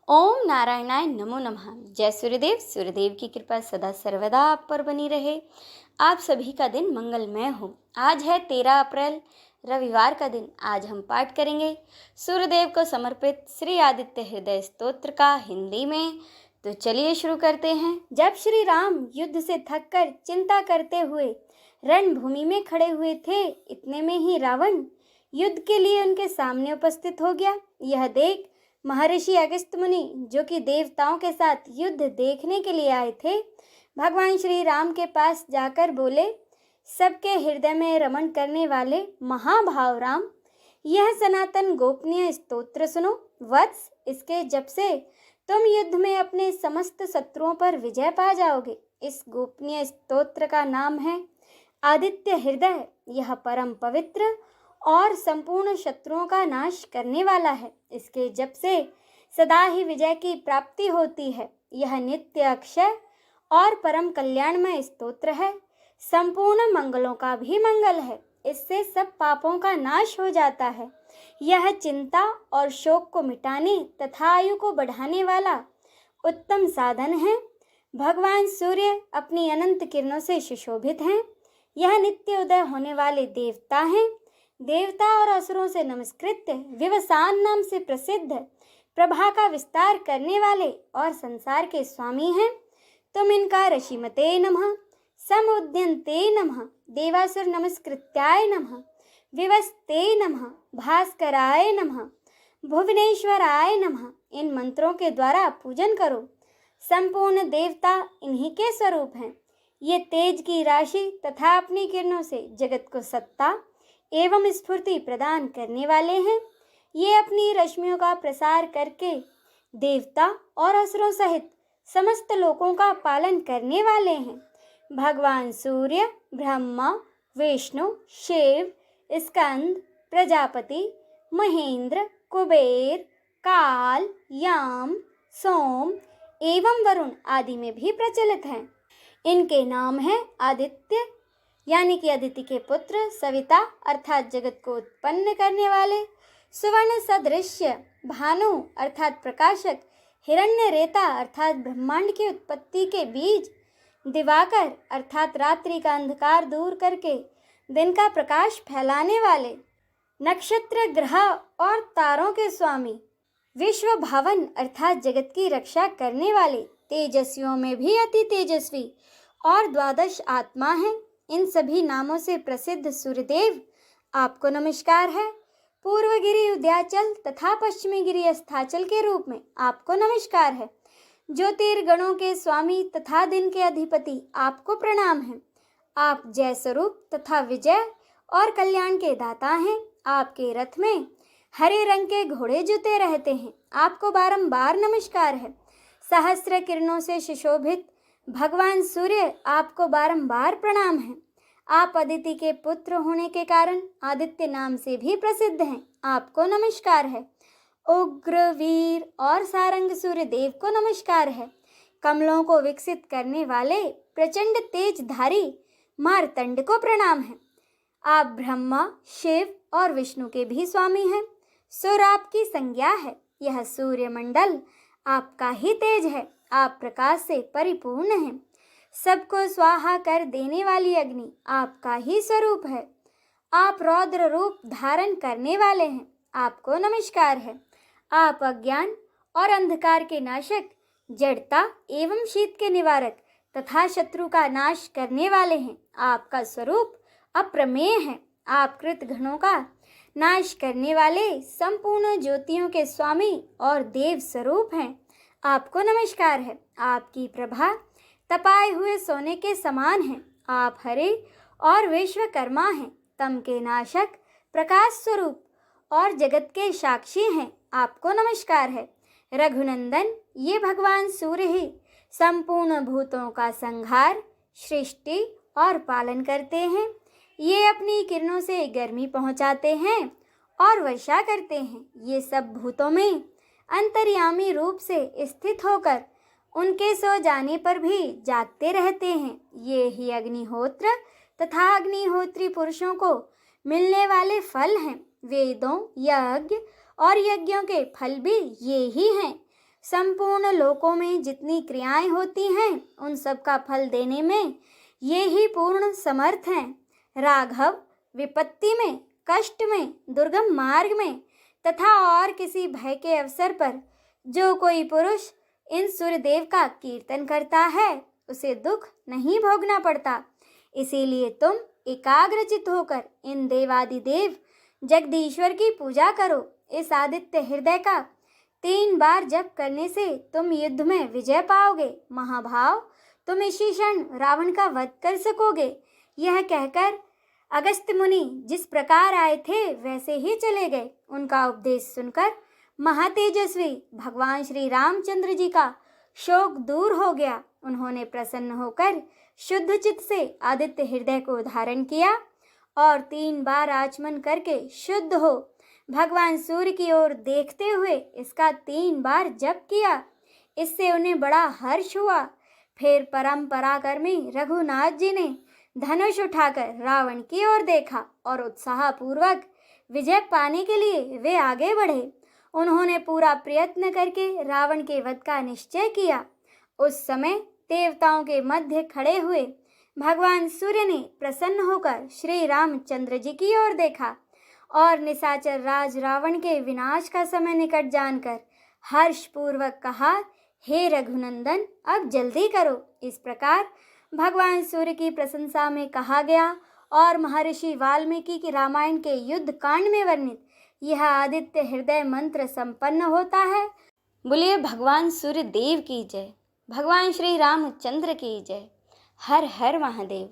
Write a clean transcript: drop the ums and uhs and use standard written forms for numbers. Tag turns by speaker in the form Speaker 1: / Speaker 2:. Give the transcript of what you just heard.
Speaker 1: ओम नारायणाय नमो नमः। जय सूर्यदेव। सूर्यदेव की कृपा सदा सर्वदा आप पर बनी रहे। आप सभी का दिन मंगलमय हो। आज है 13 अप्रैल, रविवार का दिन। आज हम पाठ करेंगे सूर्यदेव को समर्पित श्री आदित्य हृदय स्तोत्र का हिंदी में। तो चलिए शुरू करते हैं। जब श्री राम युद्ध से थककर चिंता करते हुए रणभूमि में खड़े हुए थे, इतने में ही रावण युद्ध के लिए उनके सामने उपस्थित हो गया। यह देख महर्षि अगस्त्य मुनि, जो कि देवताओं के साथ युद्ध देखने के लिए आए थे, भगवान श्री राम के पास जाकर बोले, सबके हृदय में रमण करने वाले महाभाव राम, यह सनातन गोपनीय स्तोत्र सुनो। वत्स, इसके जप से तुम युद्ध में अपने समस्त शत्रुओं पर विजय पा जाओगे। इस गोपनीय स्तोत्र का नाम है आदित्य हृदय। यह परम पवित्र और संपूर्ण शत्रुओं का नाश करने वाला है। इसके जप से सदा ही विजय की प्राप्ति होती है। यह नित्य अक्षय और परम कल्याणमय स्तोत्र है। संपूर्ण मंगलों का भी मंगल है। इससे सब पापों का नाश हो जाता है। यह चिंता और शोक को मिटाने तथा आयु को बढ़ाने वाला उत्तम साधन है। भगवान सूर्य अपनी अनंत किरणों से सुशोभित हैं। यह नित्य उदय होने वाले देवता हैं। देवता और असुरों से नमस्कृत्य, विवसान नाम से प्रसिद्ध, प्रभा का विस्तार करने वाले और संसार के स्वामी हैं। तुम इनका ऋषिमते नमः, समुद्यन्ते नमः, देवासुर नमस्कृत्याय नमः, विवस्ते नमः, भास्कराय नमः, भुवनेश्वराय नमः इन मंत्रों के द्वारा पूजन करो। संपूर्ण देवता इन्हीं के स्वरूप हैं। ये तेज की राशि तथा अपनी किरणों से जगत को सत्ता एवं स्फूर्ति प्रदान करने वाले हैं। ये अपनी रश्मियों का प्रसार करके देवता और असुरों सहित समस्त लोकों का पालन करने वाले हैं। भगवान सूर्य ब्रह्मा, विष्णु, शिव, स्कंद, प्रजापति, महेंद्र, कुबेर, काल, यम, सोम एवं वरुण आदि में भी प्रचलित हैं। इनके नाम हैं आदित्य, यानी कि अदिति के पुत्र, सविता अर्थात जगत को उत्पन्न करने वाले, सुवर्ण सदृश्य, भानु अर्थात प्रकाशक, हिरण्य रेता अर्थात ब्रह्मांड की उत्पत्ति के बीज, दिवाकर अर्थात रात्रि का अंधकार दूर करके दिन का प्रकाश फैलाने वाले, नक्षत्र, ग्रह और तारों के स्वामी, विश्व भवन अर्थात जगत की रक्षा करने वाले, तेजस्वियों में भी अति तेजस्वी और द्वादश आत्मा हैं। इन सभी नामों से प्रसिद्ध सूर्यदेव आपको नमस्कार है। पूर्वगिरि उदयाचल तथा पश्चिमी गिरि अस्ताचल के रूप में आपको नमस्कार है। ज्योतिर्गणों के स्वामी तथा दिन के अधिपति आपको प्रणाम है। आप जय स्वरूप तथा विजय और कल्याण के दाता हैं। आपके रथ में हरे रंग के घोड़े जुते रहते हैं। आपको बारंबार नमस्कार है। सहस्र किरणों से सुशोभित भगवान सूर्य आपको बारंबार प्रणाम है। आप अदिति के पुत्र होने के कारण आदित्य नाम से भी प्रसिद्ध हैं। आपको नमस्कार है। उग्र, वीर और सारंग सूर्य देव को नमस्कार है। कमलों को विकसित करने वाले प्रचंड तेजधारी मार्तंड को प्रणाम है। आप ब्रह्मा, शिव और विष्णु के भी स्वामी हैं। सुर आपकी संज्ञा है। यह सूर्यमंडल आपका ही तेज है। आप प्रकाश से परिपूर्ण हैं। सबको स्वाहा कर देने वाली अग्नि आपका ही स्वरूप है। आप रौद्र रूप धारण करने वाले हैं। आपको नमस्कार है। आप अज्ञान और अंधकार के नाशक, जड़ता एवं शीत के निवारक तथा शत्रु का नाश करने वाले हैं। आपका स्वरूप अप्रमेय है। आप कृत घनों का नाश करने वाले संपूर्ण ज्योतियों के स्वामी और देव स्वरूप हैं। आपको नमस्कार है। आपकी प्रभा तपाए हुए सोने के समान है। आप हरे और विश्वकर्मा हैं। तम के नाशक, प्रकाश स्वरूप और जगत के साक्षी हैं। आपको नमस्कार है। रघुनंदन, ये भगवान सूर्य ही संपूर्ण भूतों का संहार, सृष्टि और पालन करते हैं। ये अपनी किरणों से गर्मी पहुंचाते हैं और वर्षा करते हैं। ये सब भूतों में अंतर्यामी रूप से स्थित होकर उनके सो जाने पर भी जागते रहते हैं। ये ही अग्निहोत्र तथा अग्निहोत्री पुरुषों को मिलने वाले फल हैं। वेदों, यज्ञ और यज्ञों के फल भी ये ही हैं। संपूर्ण लोकों में जितनी क्रियाएं होती हैं उन सब का फल देने में ये ही पूर्ण समर्थ हैं। राघव, विपत्ति में, कष्ट में, दुर्गम मार्ग में तथा और किसी भय के अवसर पर जो कोई पुरुष इन सूर्यदेव का कीर्तन करता है उसे दुख नहीं भोगना पड़ता। इसीलिए तुम एकाग्रचित होकर इन देवादिदेव जगदीश्वर की पूजा करो। इस आदित्य हृदय का 3 बार जप करने से तुम युद्ध में विजय पाओगे। महाभाव, तुम इसी क्षण रावण का वध कर सकोगे। यह कहकर अगस्त्य मुनि जिस प्रकार आए थे वैसे ही चले गए। उनका उपदेश सुनकर महातेजस्वी भगवान श्री रामचंद्र जी का शोक दूर हो गया। उन्होंने प्रसन्न होकर शुद्ध चित्त से आदित्य हृदय को धारण किया और 3 बार आचमन करके शुद्ध हो भगवान सूर्य की ओर देखते हुए इसका 3 बार जप किया। इससे उन्हें बड़ा हर्ष हुआ। फिर परम पराक्रमी रघुनाथ जी ने धनुष उठाकर रावण की ओर देखा और उत्साहपूर्वक विजय पाने के लिए वे आगे बढ़े। उन्होंने पूरा प्रयत्न करके रावण के वध का निश्चय किया। उस समय देवताओं के मध्य खड़े हुए भगवान सूर्य ने प्रसन्न होकर श्री रामचंद्र जी की ओर देखा और निशाचर राज रावण के विनाश का समय निकट जानकर हर्षपूर्वक कहा, हे रघुनंदन, अब जल्दी करो। इस प्रकार भगवान सूर्य की प्रशंसा में कहा गया और महर्षि वाल्मीकि की रामायण के युद्ध कांड में वर्णित यह आदित्य हृदय मंत्र संपन्न होता है। बोलिए भगवान सूर्य देव की जय, भगवान श्री रामचंद्र की जय। हर हर महादेव।